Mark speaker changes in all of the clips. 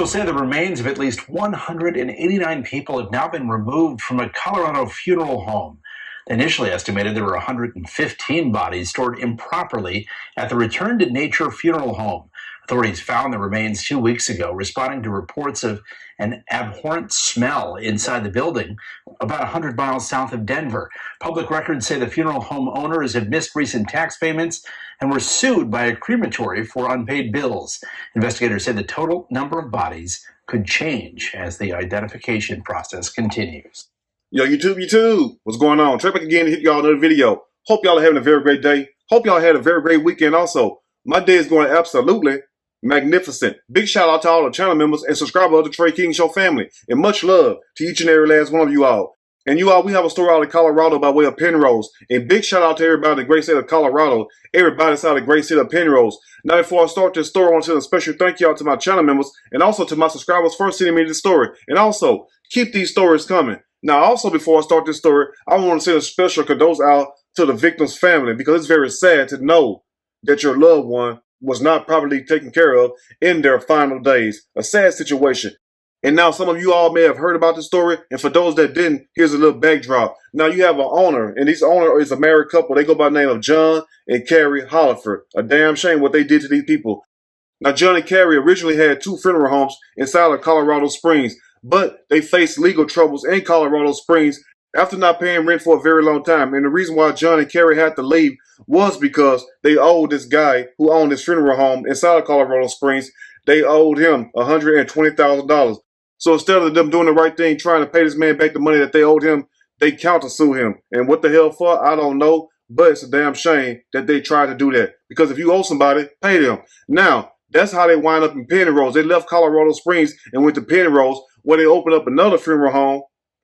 Speaker 1: Officials say the remains of at least 189 people have now been removed from a Colorado funeral home. They initially estimated there were 115 bodies stored improperly at the Return to Nature funeral home. Authorities found the remains 2 weeks ago, responding to reports of an abhorrent smell inside the building about 100 miles south of Denver. Public records say the funeral home owners have missed recent tax payments and were sued by a crematory for unpaid bills. Investigators say the total number of bodies could change as the identification process continues.
Speaker 2: Yo, YouTube, what's going on? Trey back again to hit y'all another video. Hope y'all are having a very great day. Hope y'all had a very great weekend also. My day is going absolutely magnificent. Big shout out to all the channel members and subscribers of the Trey King Show family. And much love to each and every last one of you all. And you all, we have a story out of Colorado by way of Penrose. And big shout out to everybody in the great state of Colorado. Everybody inside the great state of Penrose. Now, before I start this story, I want to send a special thank you out to my channel members and also to my subscribers for sending me this story. And also, keep these stories coming. Now, also, before I start this story, I want to send a special condolences out to the victim's family because it's very sad to know that your loved one was not properly taken care of in their final days. A sad situation. And now some of you all may have heard about the story, and for those that didn't, here's a little backdrop. Now you have an owner, and this owner is a married couple. They go by the name of John and Carrie Hollifer. A damn shame what they did to these people. Now John and Carrie originally had 2 funeral homes inside of Colorado Springs, but they faced legal troubles in Colorado Springs after not paying rent for a very long time. And the reason why John and Carrie had to leave was because they owed this guy who owned this funeral home inside of Colorado Springs, they owed him $120,000. So instead of them doing the right thing, trying to pay this man back the money that they owed him, they countersue him. And what the hell for? I don't know. But it's a damn shame that they tried to do that. Because if you owe somebody, pay them. Now, that's how they wind up in Penrose. They left Colorado Springs and went to Penrose, where they opened up another funeral home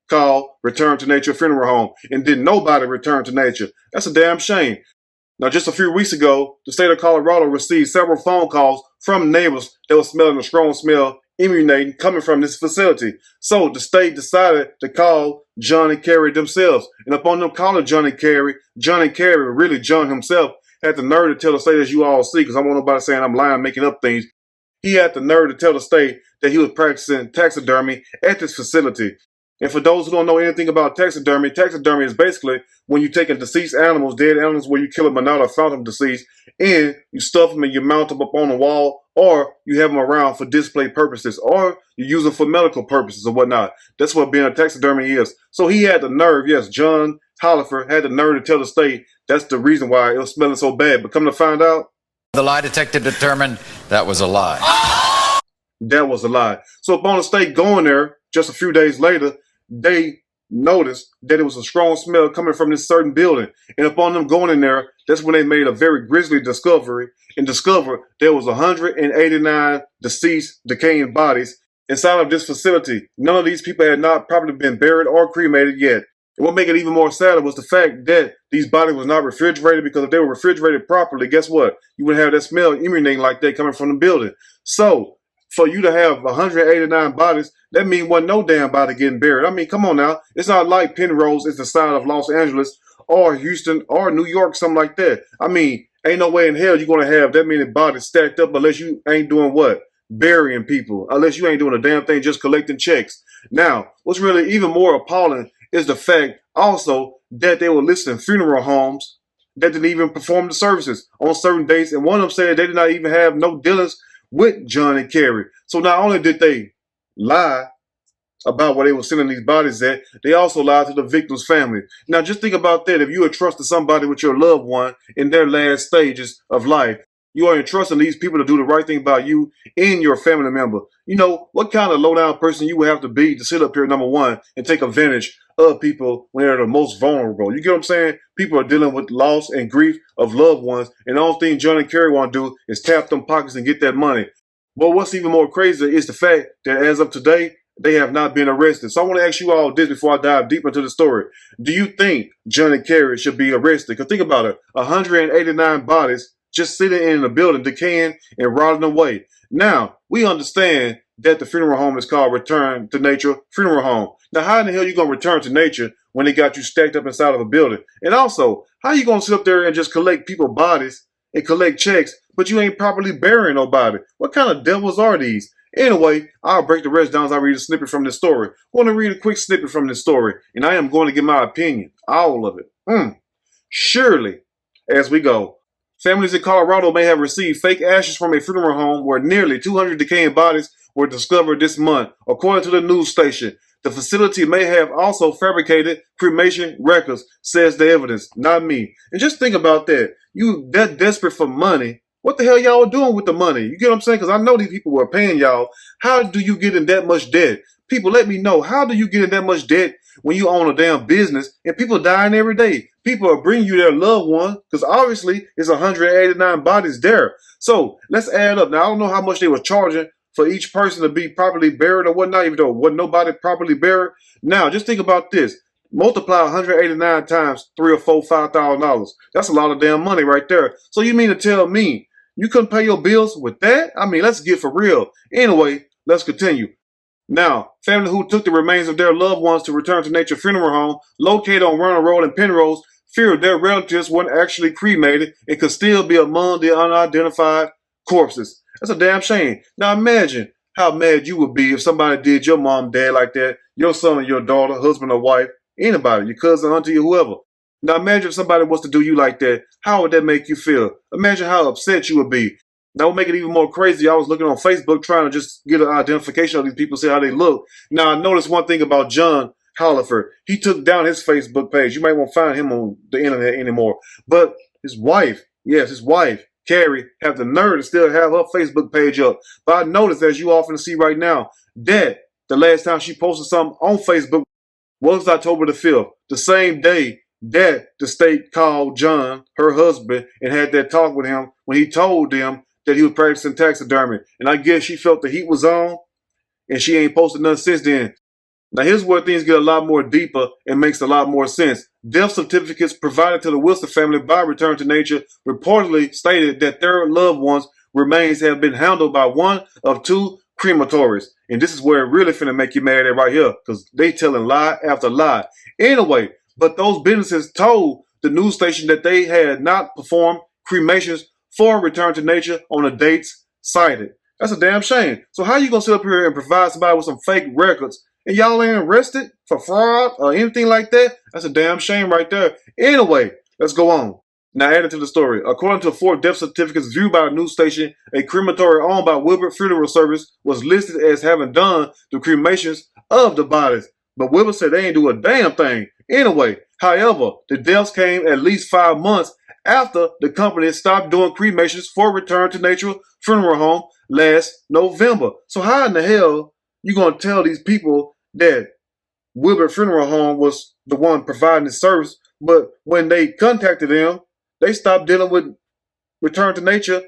Speaker 2: called Return to Nature Funeral Home. And did nobody return to nature. That's a damn shame. Now, just a few weeks ago, the state of Colorado received several phone calls from neighbors that were smelling a strong smell emanating coming from this facility. So the state decided to call John and Carrie themselves. And upon them calling John and Carrie, really John himself, had the nerve to tell the state, as you all see, because I don't want nobody saying I'm lying, making up things. He had the nerve to tell the state that he was practicing taxidermy at this facility. And for those who don't know anything about taxidermy is basically when you take deceased animals, dead animals, where you kill them but not found them deceased, and you stuff them and you mount them up on the wall, or you have them around for display purposes, or you use them for medical purposes or whatnot. That's what being a taxidermy is. So he had the nerve, yes, John Hollifer had the nerve to tell the state that's the reason why it was smelling so bad. But come to find out,
Speaker 3: the lie detector determined that was a lie.
Speaker 2: That was a lie. So upon the state going there just a few days later, they noticed that it was a strong smell coming from this certain building. And upon them going in there, that's when they made a very grisly discovery and discovered there was 189 deceased, decaying bodies inside of this facility. None of these people had not probably been buried or cremated yet. And what made it even more sadder was the fact that these bodies was not refrigerated, because if they were refrigerated properly, guess what? You would have that smell emanating like that coming from the building. So for you to have 189 bodies, that means wasn't no damn body getting buried. I mean, come on now. It's not like Penrose is the side of Los Angeles or Houston or New York, something like that. I mean, ain't no way in hell you're going to have that many bodies stacked up unless you ain't doing what? Burying people. Unless you ain't doing a damn thing, just collecting checks. Now, what's really even more appalling is the fact also that they were listing funeral homes that didn't even perform the services on certain dates. And one of them said they did not even have no dealings with John and Carrie. So not only did they lie about where they were sending these bodies at, they also lied to the victim's family. Now just think about that. If you entrusted somebody with your loved one in their last stages of life, you are entrusting these people to do the right thing by you and your family member. You know, what kind of low-down person you would have to be to sit up here, number one, and take advantage of people when they're the most vulnerable. You get what I'm saying? People are dealing with loss and grief of loved ones, and the only thing John and Carrie want to do is tap them pockets and get that money. But what's even more crazy is the fact that as of today, they have not been arrested. So I want to ask you all this before I dive deep into the story. Do you think John and Carrie should be arrested? Because think about it, 189 bodies just sitting in the building, decaying and rotting away. Now, we understand that the funeral home is called Return to Nature Funeral Home. Now, how in the hell are you going to return to nature when they got you stacked up inside of a building? And also, how are you going to sit up there and just collect people's bodies and collect checks, but you ain't properly burying nobody? What kind of devils are these? Anyway, I'll break the rest down as I read a snippet from this story. I want to read a quick snippet from this story, and I am going to give my opinion, all of it. Surely, as we go, families in Colorado may have received fake ashes from a funeral home where nearly 200 decaying bodies were discovered this month, according to the news station. The facility may have also fabricated cremation records, says the evidence, not me. And just think about that. You that desperate for money. What the hell y'all are doing with the money? You get what I'm saying? Because I know these people were paying y'all. How do you get in that much debt? People, let me know. How do you get in that much debt when you own a damn business and people dying every day? People are bringing you their loved one because obviously it's 189 bodies there. So let's add up. Now, I don't know how much they were charging for each person to be properly buried or whatnot, even though wasn't nobody properly buried. Now, just think about this. Multiply 189 times $3,000 or $4,000, $5,000. That's a lot of damn money right there. So you mean to tell me you couldn't pay your bills with that? I mean, let's get for real. Anyway, let's continue. Now, family who took the remains of their loved ones to Return to Nature funeral home located on Runner Road in Penrose feared their relatives weren't actually cremated and could still be among the unidentified corpses. That's a damn shame. Now imagine how mad you would be if somebody did your mom and dad like that, your son or your daughter, husband or wife, anybody, your cousin, auntie, or whoever. Now imagine if somebody was to do you like that. How would that make you feel? Imagine how upset you would be. That would make it even more crazy. I was looking on Facebook trying to just get an identification of these people, see how they look. Now I noticed one thing about John Hollifer. He took down his Facebook page. You might won't find him on the internet anymore. But his wife, yes, his wife, Carrie, have the nerve to still have her Facebook page up. But I noticed, as you often see right now, that the last time she posted something on Facebook was October the 5th, the same day that the state called John, her husband, and had that talk with him when he told them that he was practicing taxidermy. And I guess she felt the heat was on, and she ain't posted nothing since then. Now here's where things get a lot more deeper and makes a lot more sense. Death certificates provided to the Wilson family by Return to Nature reportedly stated that their loved ones' remains have been handled by one of two crematories. And this is where it really finna make you mad at right here, because they telling lie after lie. Anyway, but those businesses told the news station that they had not performed cremations for Return to Nature on the dates cited. That's a damn shame. So how you gonna sit up here and provide somebody with some fake records and y'all ain't arrested for fraud or anything like that? That's a damn shame right there. Anyway, let's go on. Now adding to the story. According to 4 death certificates viewed by a news station, a crematory owned by Wilbert Funeral Service was listed as having done the cremations of the bodies. But Wilbert said they ain't do a damn thing. Anyway, however, the deaths came at least 5 months after the company stopped doing cremations for Return to Nature funeral home last November. So how in the hell you gonna tell these people that Wilbert Funeral Home was the one providing the service, but when they contacted them, they stopped dealing with Return to Nature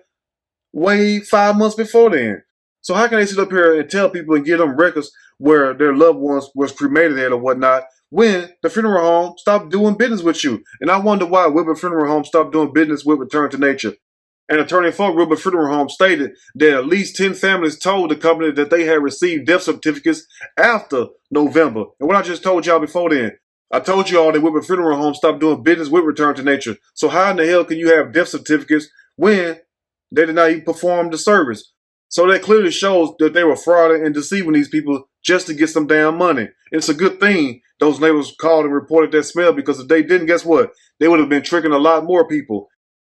Speaker 2: way 5 months before then? So how can they sit up here and tell people and give them records where their loved ones was cremated at or whatnot when the funeral home stopped doing business with you? And I wonder why Wilbert Funeral Home stopped doing business with Return to Nature. An attorney for Wilbert Funeral Home stated that at least 10 families told the company that they had received death certificates after November. And what I just told y'all before then, I told you all that Wilbert Funeral Home stopped doing business with Return to Nature. So how in the hell can you have death certificates when they did not even perform the service? So that clearly shows that they were frauding and deceiving these people just to get some damn money. And it's a good thing those neighbors called and reported that smell, because if they didn't, guess what? They would have been tricking a lot more people.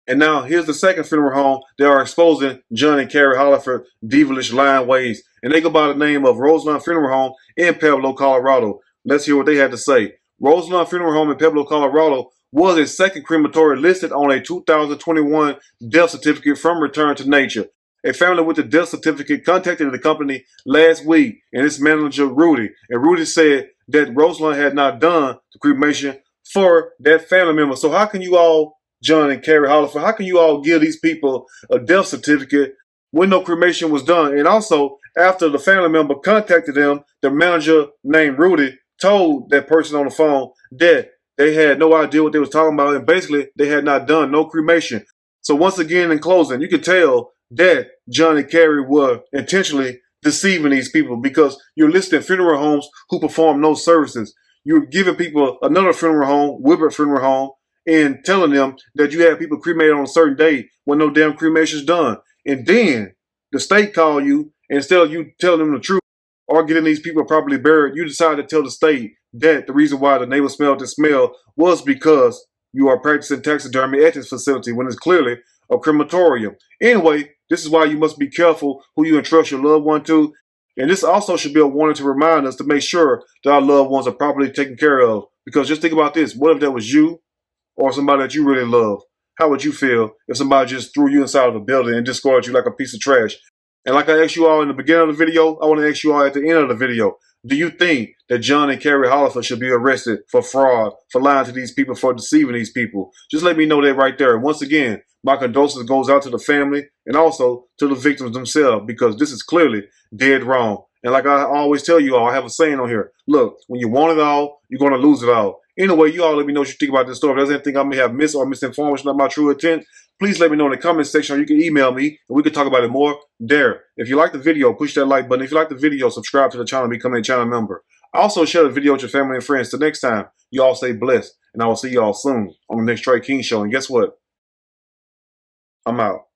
Speaker 2: And now here's the second funeral home they are exposing John and Carrie Hollifer devilish lying ways. And they go by the name of Roseland Funeral Home in Pueblo, Colorado. Let's hear what they had to say. Roseland Funeral Home in Pueblo, Colorado was a second crematory listed on a 2021 death certificate from Return to Nature. A family with the death certificate contacted the company last week and its manager, Rudy. And Rudy said that Roseland had not done the cremation for that family member. So how can you all, John and Carrie Hollifer, how can you all give these people a death certificate when no cremation was done? And also, after the family member contacted them, the manager named Rudy told that person on the phone that they had no idea what they was talking about, and basically they had not done no cremation. So once again, in closing, you can tell that John and Carrie were intentionally deceiving these people, because you're listing funeral homes who perform no services. You're giving people another funeral home, Wilbert Funeral Home, and telling them that you have people cremated on a certain day when no damn cremation's done. And then the state call you And instead of you telling them the truth or getting these people properly buried, you decide to tell the state that the reason why the neighbor smelled the smell was because you are practicing taxidermy at this facility when it's clearly a crematorium. Anyway, this is why you must be careful who you entrust your loved one to. And this also should be a warning to remind us to make sure that our loved ones are properly taken care of. Because just think about this. What if that was you or somebody that you really love? How would you feel if somebody just threw you inside of a building and discarded you like a piece of trash? And like I asked you all in the beginning of the video, I want to ask you all at the end of the video. Do you think that John and Carrie Hollifer should be arrested for fraud, for lying to these people, for deceiving these people? Just let me know that right there. And once again, my condolences goes out to the family and also to the victims themselves, because this is clearly dead wrong. And like I always tell you all, I have a saying on here. Look, when you want it all, you're going to lose it all. Anyway, you all let me know what you think about this story. If there's anything I may have missed or misinformed, which is not my true intent, please let me know in the comment section, or you can email me and we can talk about it more there. If you like the video, push that like button. If you like the video, subscribe to the channel and become a channel member. Also, share the video with your family and friends. Till next time, you all stay blessed, and I will see you all soon on the next Trey King Show. And guess what? I'm out.